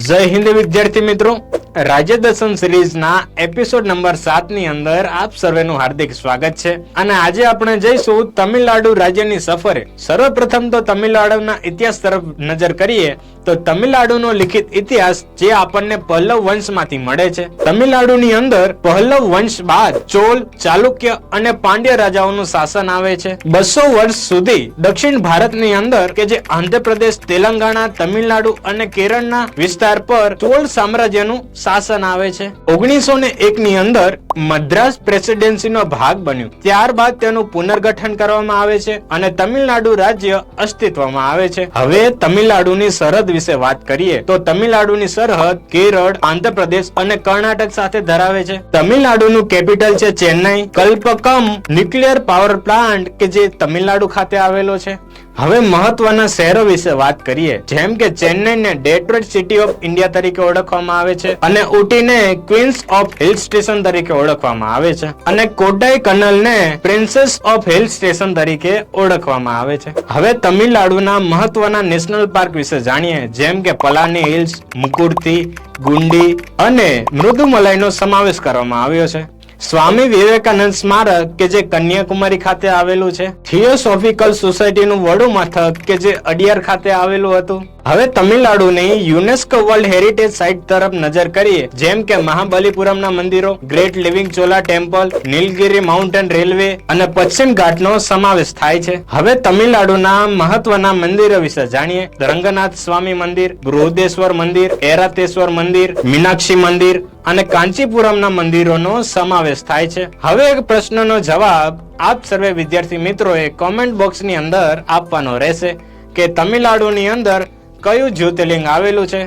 જય હિન્દ વિદ્યાર્થી મિત્રો, રાજ્ય દર્શન સિરીઝના એપિસોડ નંબર 7 ની અંદર આપ સર્વેનું હાર્દિક સ્વાગત છે. અને આજે આપણે જઈશું તમિલનાડુ રાજ્યની સફરે. સર્વપ્રથમ તો તમિલનાડુના ઇતિહાસ તરફ નજર કરીએ તો તમિલનાડુનો લિખિત ઇતિહાસ જે આપણને પલ્લવ વંશમાંથી મળે છે. તમિલનાડુની અંદર પલ્લવ વંશ બાદ ચોલ, ચાલુક્ય અને પાંડ્ય રાજાઓનું શાસન આવે છે. 200 વર્ષ સુધી દક્ષિણ ભારતની અંદર કે જે આંધ્રપ્રદેશ, તેલંગાણા, તમિલનાડુ અને કેરળના વિસ્તાર પર ચોલ સામ્રાજ્યનું શાસન આવે છે. 1901 ની અંદર મદ્રાસ પ્રેસિડેન્સીનો ભાગ બન્યું. ત્યારબાદ તેનું પુનર્ગઠન કરવામાં આવે છે અને તમિલનાડુ રાજ્ય અસ્તિત્વમાં આવે છે. હવે તમિલનાડુની સરહદ વિશે વાત કરીએ તો તમિલનાડુની સરહદ કેરળ, આંધ્રપ્રદેશ અને કર્ણાટક સાથે ધરાવે છે. તમિલનાડુનું કેપિટલ છે ચેન્નઈ. કલ્પકમ ન્યુક્લિયર પાવર પ્લાન્ટ કે જે તમિલનાડુ ખાતે આવેલો છે. હવે મહત્વના શહેરો વિશે વાત કરીએ, જેમ કે ચેન્નઈને ડેટ્રોઇટ સિટી ઓફ ઇન્ડિયા તરીકે ઓળખવામાં આવે છે અને ઉટીને ક્વીન્સ ઓફ હિલ સ્ટેશન તરીકે ઓળખવામાં આવે છે અને કોડાઈ કનલને પ્રિન્સેસ ઓફ હિલ સ્ટેશન તરીકે ઓળખવામાં આવે છે. હવે તમિલનાડુના મહત્વના નેશનલ પાર્ક વિશે જાણીએ, જેમ કે પલાની હિલ્સ, મુકુર્તી, ગુંડી અને મૃદુમલાઈનો સમાવેશ કરવામાં આવ્યો છે. સ્વામી વિવેકાનંદ સ્મારક કે જે કન્યાકુમારી ખાતે આવેલું છે. થિયોસોફિકલ સોસાયટીનું વડું મથક કે જે અડિયાર ખાતે આવેલું હતું. હવે તમિલનાડુની યુનેસ્કો વર્લ્ડ હેરિટેજ સાઇટ તરફ નજર કરીએ, જેમ કે મહાબલીપુરમના મંદિરો, ગ્રેટ લિવિંગ ચોલા ટેમ્પલ, નીલગિરી માઉન્ટેન રેલવે અને પશ્ચિમ ઘાટનો સમાવેશ થાય છે. હવે તમિલનાડુના મહત્વના મંદિરો વિશે જાણીએ. રંગનાથ સ્વામી મંદિર, બૃહદેશ્વર મંદિર, એરાતેશ્વર મંદિર, મીનાક્ષી મંદિર અને કાંચીપુરમના મંદિરોનો સમાવેશ થાય છે. હવે એક પ્રશ્નનો જવાબ આપ સર્વે વિદ્યાર્થી મિત્રોએ કોમેન્ટ બોક્સની અંદર આપવાનો રહેશે કે તમિલનાડુની અંદર કયું જ્યોતિર્લિંગ આવેલું છે.